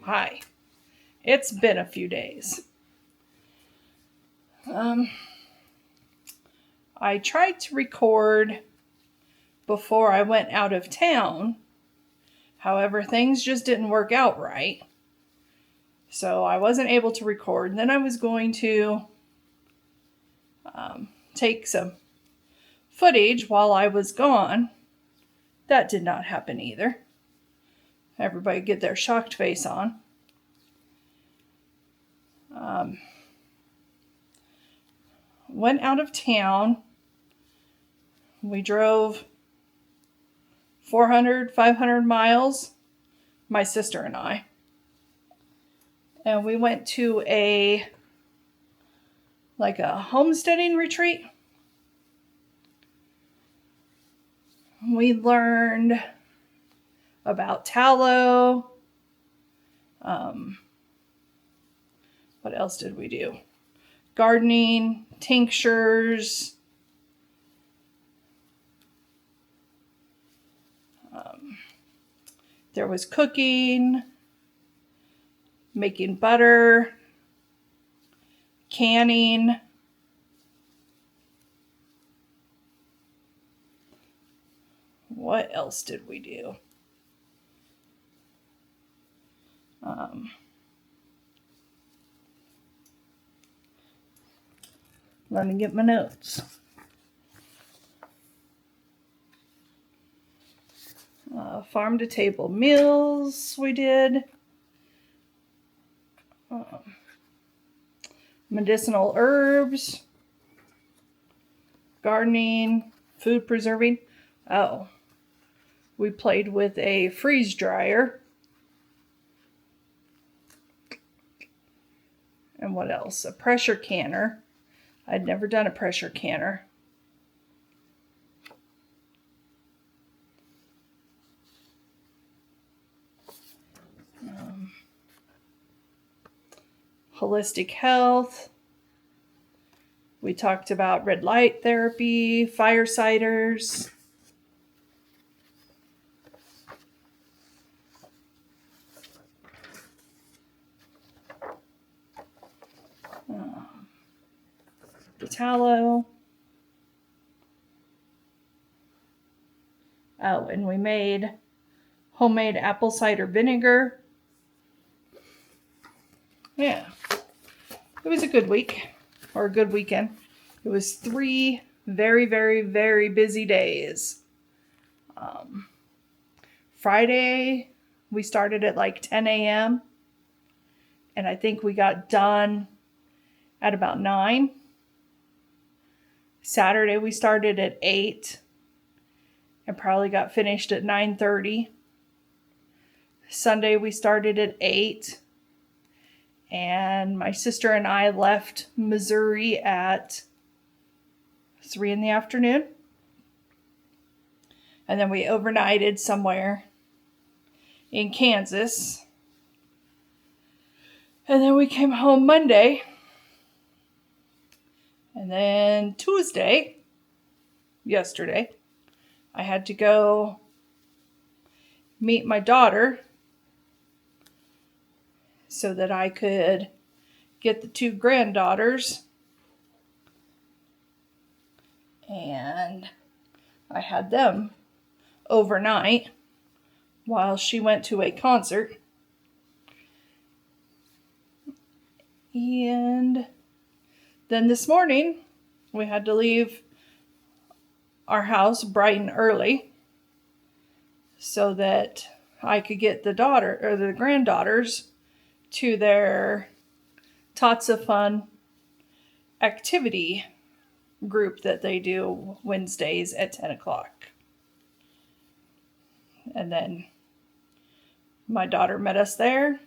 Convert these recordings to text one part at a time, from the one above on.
Hi. It's been a few days. I tried to record before I went out of town. However, things just didn't work out right. So I wasn't able to record. Then I was going to take some footage while I was gone. That did not happen either. Everybody get their shocked face on. Went out of town. We drove 400, 500 miles, my sister and I. And we went to a homesteading retreat. We learned about tallow. What else did we do? Gardening, tinctures. There was cooking, making butter, canning. What else did we do? Let me get my notes. Farm to table meals we did. Medicinal herbs. Gardening. Food preserving. Oh. We played with a freeze dryer. And what else? A pressure canner. I'd never done a pressure canner. Holistic health. We talked about red light therapy, firesiders. The tallow. Oh, and we made homemade apple cider vinegar. Yeah. It was a good week, or a good weekend. It was 3 very, very, very busy days. Friday, we started at like 10 a.m. And I think we got done at about 9. Saturday, we started at 8 and probably got finished at 9:30. Sunday, we started at 8. And my sister and I left Missouri at 3 in the afternoon. And then we overnighted somewhere in Kansas. And then we came home Monday. And then Tuesday, yesterday, I had to go meet my daughter so that I could get the 2 granddaughters. And I had them overnight while she went to a concert. And then this morning, we had to leave our house bright and early so that I could get the granddaughters to their Tots of Fun activity group that they do Wednesdays at 10 o'clock. And then my daughter met us there,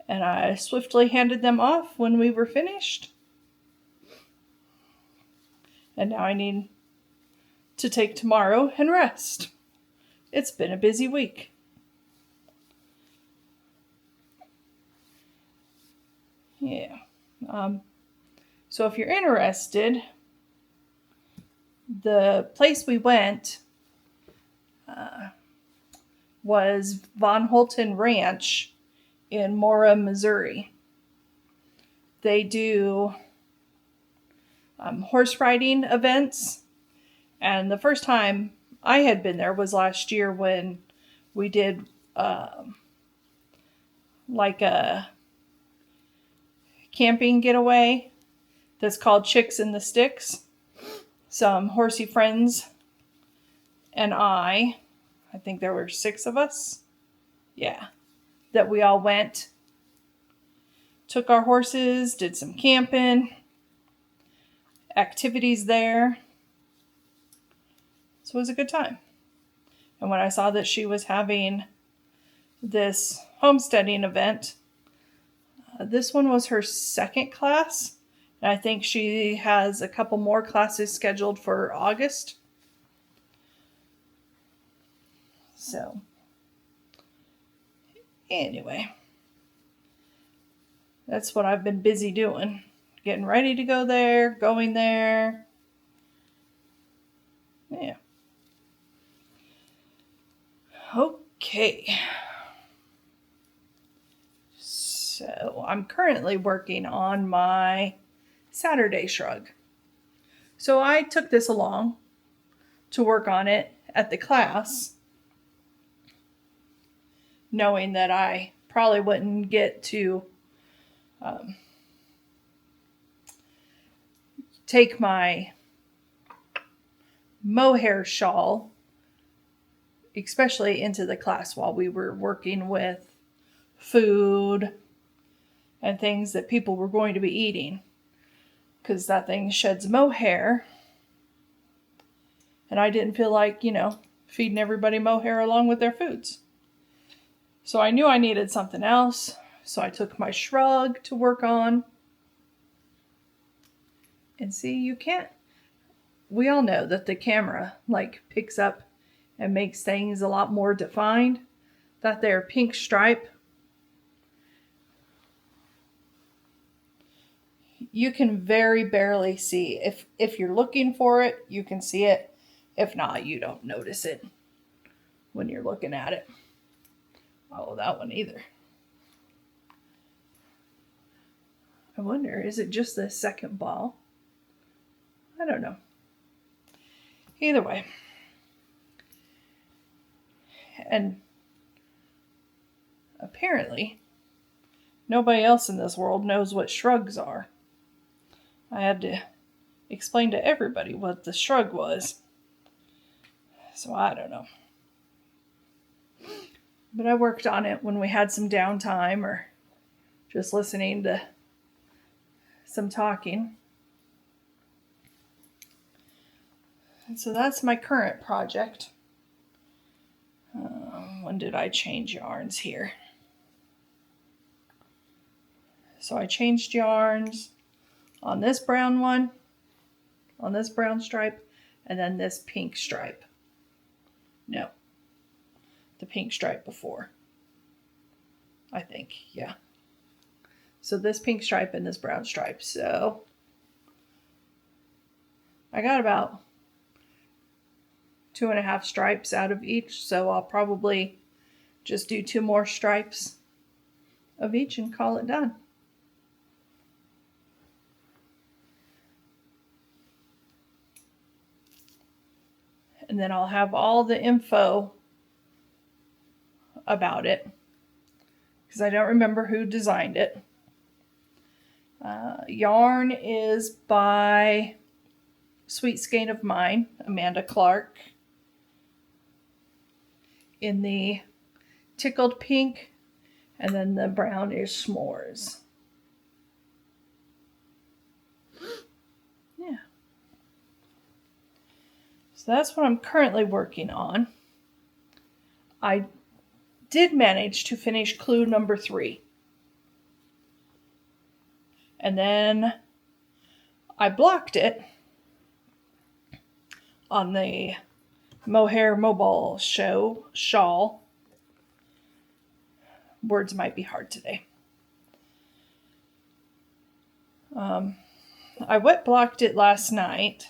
and I swiftly handed them off when we were finished. And now I need to take tomorrow and rest. It's been a busy week. Yeah. So if you're interested, the place we went was Von Holten Ranch in Mora, Missouri. They do horse riding events. And the first time I had been there was last year when we did like a camping getaway that's called Chicks in the Sticks. Some horsey friends and I think there were 6 of us. Yeah. That we all went, took our horses, did some camping, activities there. So it was a good time. And when I saw that she was having this homesteading event, this one was her second class. And I think she has a couple more classes scheduled for August. So, anyway, that's what I've been busy doing. Getting ready to go there, going there. Yeah. Okay. So, I'm currently working on my Saturday shrug. So, I took this along to work on it at the class, knowing that I probably wouldn't get to take my mohair shawl, especially into the class while we were working with food and things that people were going to be eating, because that thing sheds mohair. And I didn't feel like, feeding everybody mohair along with their foods. So I knew I needed something else. So I took my shrug to work on. And see, we all know that the camera picks up and makes things a lot more defined. That there pink stripe, you can very barely see. If you're looking for it, you can see it. If not, you don't notice it when you're looking at it. Oh, that one either. I wonder, is it just the second ball? I don't know. Either way. And apparently, nobody else in this world knows what shrugs are. I had to explain to everybody what the shrug was. So I don't know. But I worked on it when we had some downtime or just listening to some talking. And so that's my current project. When did I change yarns here? So I changed yarns on this brown one, on this brown stripe, and then this pink stripe. No, the pink stripe before. I think, yeah. So this pink stripe and this brown stripe. So I got about 2.5 stripes out of each. So I'll probably just do 2 more stripes of each and call it done. And then I'll have all the info about it, because I don't remember who designed it. Yarn is by Sweet Skein of Mine, Amanda Clark, in the tickled pink, and then the brown is S'mores. Yeah. So that's what I'm currently working on. I did manage to finish clue number 3. And then I blocked it on the Mohair Mobile shawl. Words might be hard today. I wet blocked it last night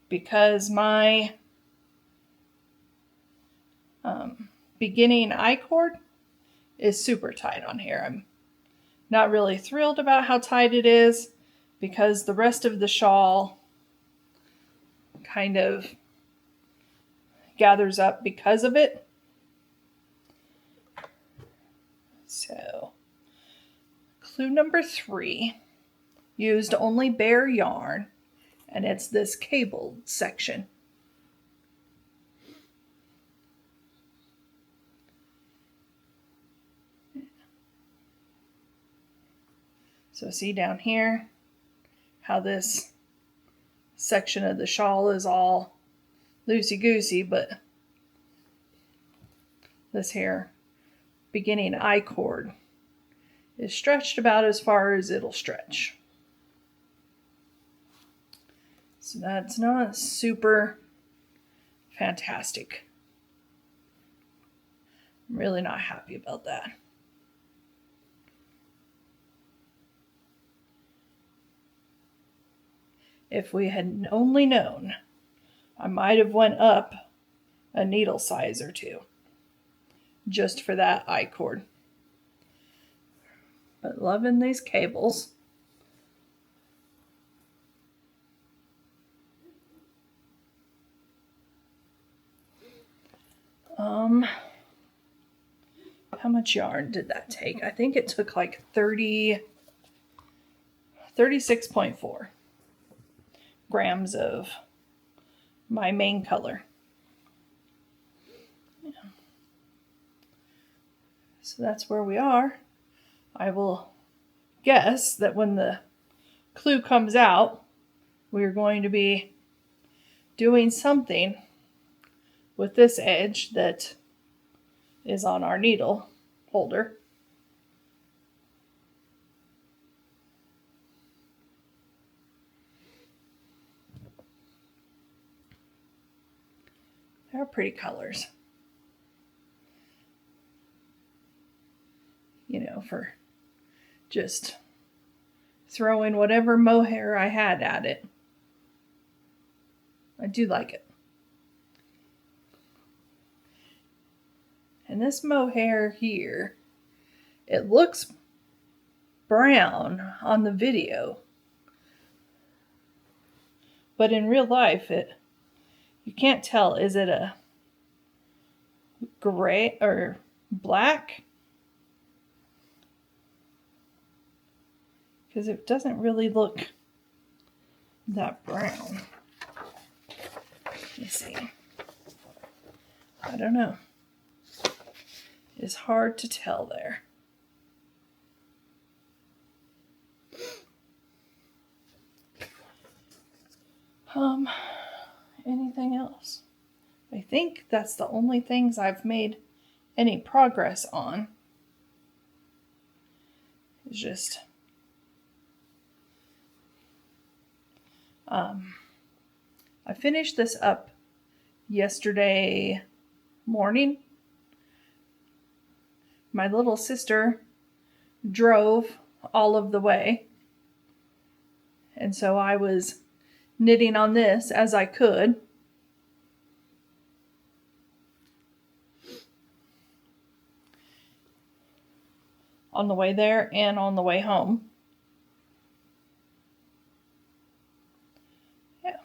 because my beginning I-cord is super tight on here. I'm not really thrilled about how tight it is because the rest of the shawl kind of gathers up because of it. So, clue number 3 used only bare yarn, and it's this cabled section. So see down here how this section of the shawl is all loosey-goosey, but this here beginning I-cord is stretched about as far as it'll stretch. So that's not super fantastic. I'm really not happy about that. If we had only known, I might have went up a needle size or 2 just for that I-cord. But loving these cables. How much yarn did that take? I think it took like 36.4 grams of my main color. Yeah. So that's where we are. I will guess that when the clue comes out, we're going to be doing something with this edge that is on our needle holder. They're pretty colors. You know, for just throwing whatever mohair I had at it. I do like it. And this mohair here, it looks brown on the video, but in real life, you can't tell. Is it a gray or black? Because it doesn't really look that brown. Let me see. I don't know. It's hard to tell there. Anything else? I think that's the only things I've made any progress on. It's just I finished this up yesterday morning. My little sister drove all of the way, and so I was knitting on this as I could. On the way there and on the way home. Yeah.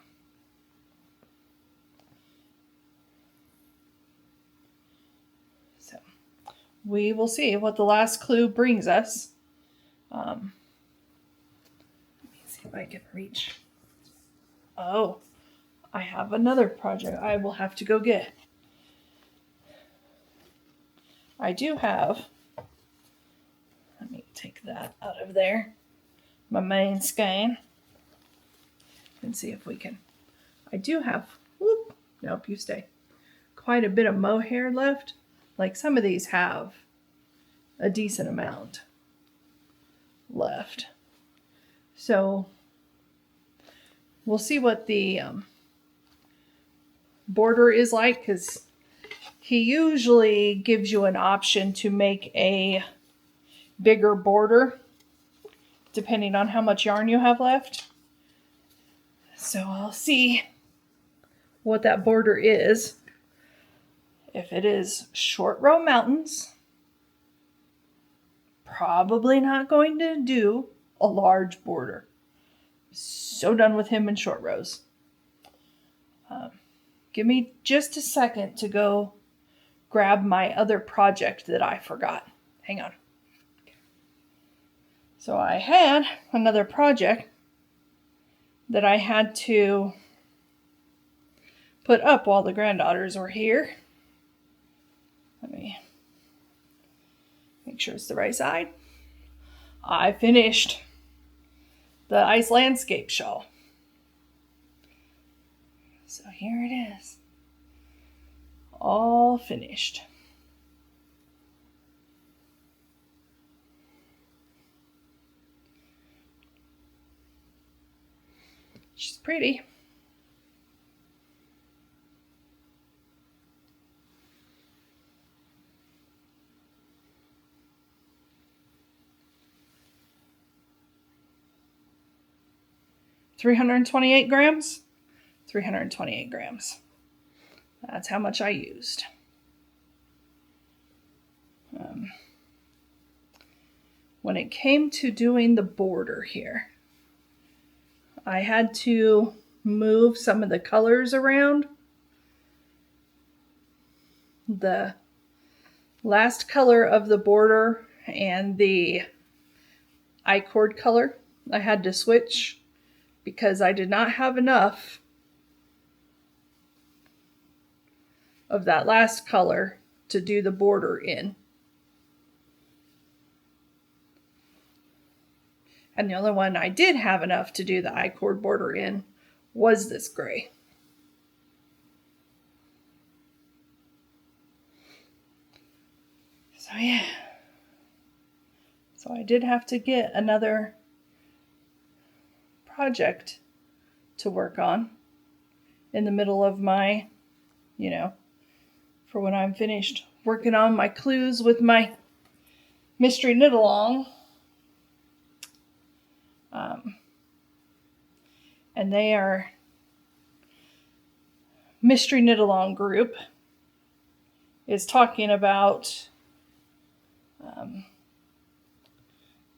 So we will see what the last clue brings us. Let me see if I can reach. Oh, I have another project I will have to go get. I do have, let me take that out of there, my main skein, and see if we can, I do have, whoop, nope, you stay, quite a bit of mohair left. Like some of these have a decent amount left. So we'll see what the border is like, because he usually gives you an option to make a bigger border depending on how much yarn you have left. So I'll see what that border is. If it is short row mountains, probably not going to do a large border. So done with him in short rows. Give me just a second to go grab my other project that I forgot. Hang on. So I had another project that I had to put up while the granddaughters were here. Let me make sure it's the right side. I finished the Icelandscape Shawl. So here it is. All finished. She's pretty. $328 grams. 328 grams. That's how much I used. When it came to doing the border here, I had to move some of the colors around. The last color of the border and the I-cord color, I had to switch because I did not have enough of that last color to do the border in. And the only one I did have enough to do the I-cord border in was this gray. So yeah. So I did have to get another project to work on in the middle of my, for when I'm finished working on my clues with my mystery knit along. And they are mystery knit along group is talking about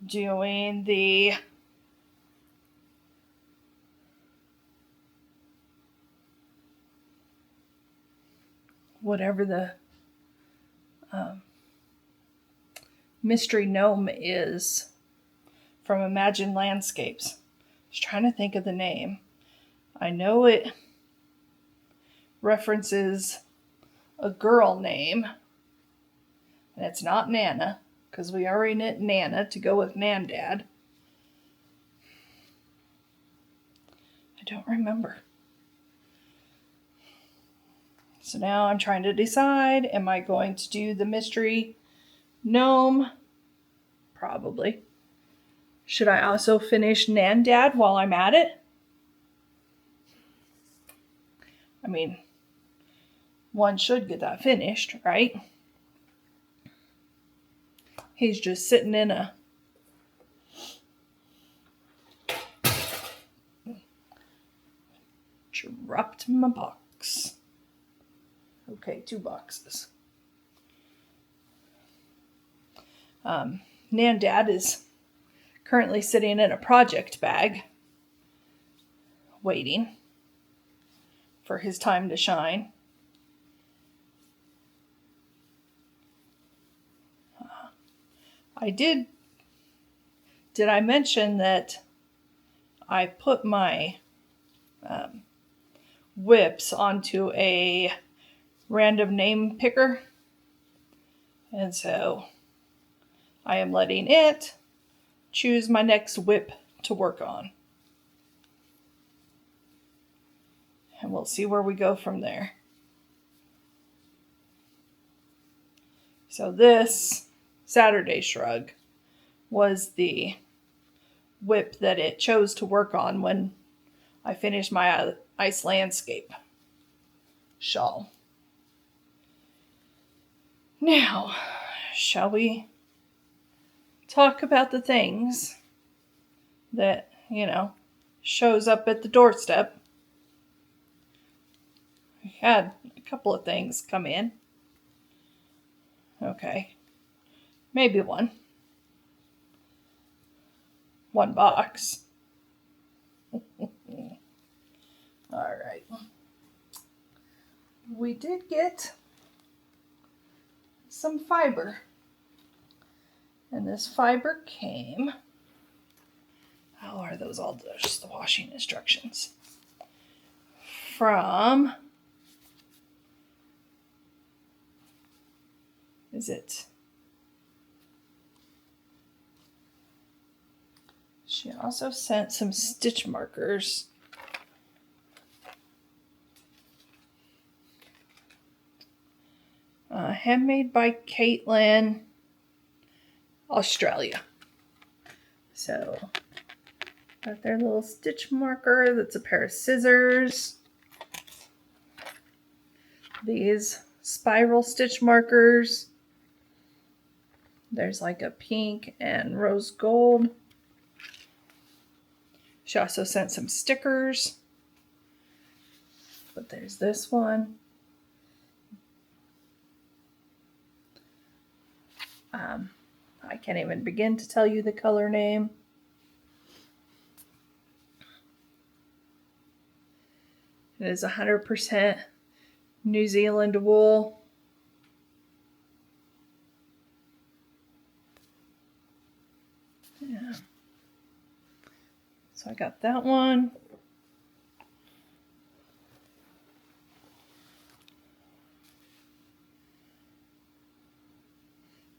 doing the whatever the mystery gnome is from Imagine Landscapes. I was trying to think of the name. I know it references a girl name, and it's not Nana, because we already knit Nana to go with Nandad. I don't remember. So now I'm trying to decide, am I going to do the mystery gnome? Probably. Should I also finish Nandad while I'm at it? I mean, one should get that finished, right? He's just sitting in a dropped my box. Okay, 2 boxes. Nandad is currently sitting in a project bag, waiting for his time to shine. Did I mention that I put my whips onto a random name picker? And so I am letting it choose my next whip to work on. And we'll see where we go from there. So this Saturday Shrug was the whip that it chose to work on when I finished my Icelandscape Shawl. Now, shall we talk about the things that, shows up at the doorstep? We had a couple of things come in. Okay. Maybe one. One box. All right. We did get some fiber. And this fiber came. How are those all just the washing instructions? From, is it? She also sent some stitch markers. Handmade by Caitlin, Australia. So, got their little stitch marker. That's a pair of scissors. These spiral stitch markers. There's like a pink and rose gold. She also sent some stickers. But there's this one. I can't even begin to tell you the color name. It is 100% New Zealand wool. Yeah. So I got that one.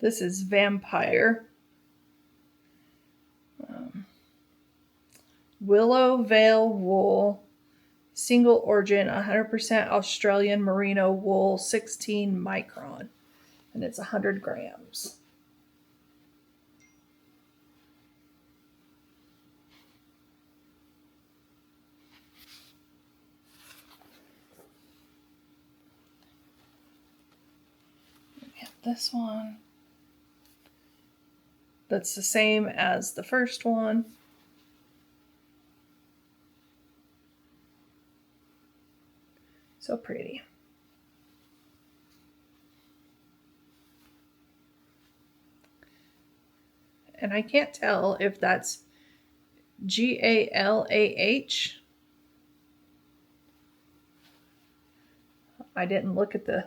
This is Vampire. Willow Veil wool. Single origin, 100% Australian merino wool, 16 micron. And it's 100 grams. We have this one. That's the same as the first one. So pretty. And I can't tell if that's GALAH. I didn't look at the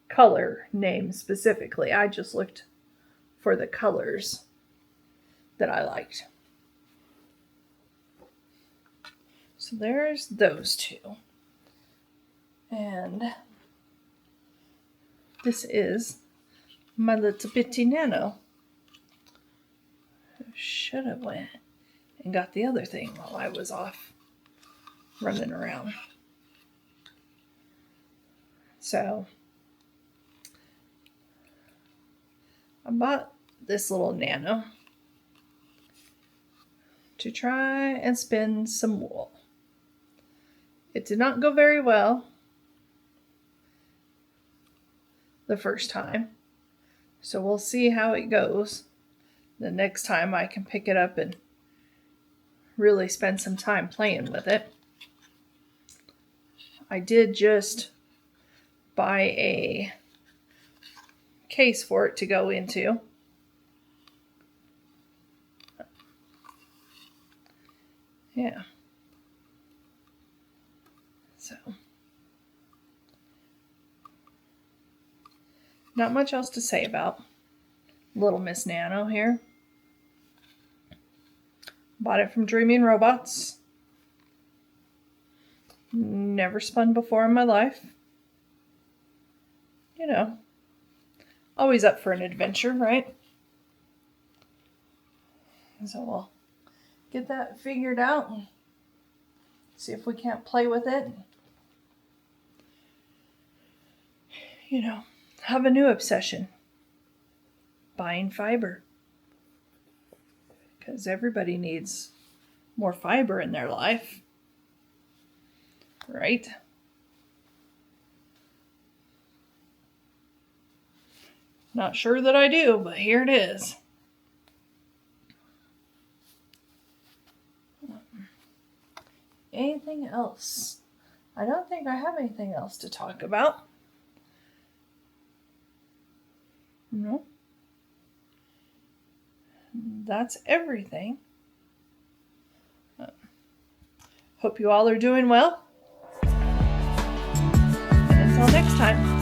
color name specifically. I just looked for the colors that I liked. So there's those two. And this is my little bitty nano. Should have went and got the other thing while I was off running around. So I bought this little nano to try and spin some wool. It did not go very well the first time, so we'll see how it goes the next time I can pick it up and really spend some time playing with it. I did just buy a case for it to go into. Yeah. So, not much else to say about Little Miss Nano here. Bought it from Dreaming Robots. Never spun before in my life. You know, always up for an adventure, right? So we'll get that figured out and see if we can't play with it. You know, have a new obsession. Buying fiber. Because everybody needs more fiber in their life. Right? Not sure that I do, but here it is. Anything else? I don't think I have anything else to talk about. No. That's everything. Hope you all are doing well. And until next time.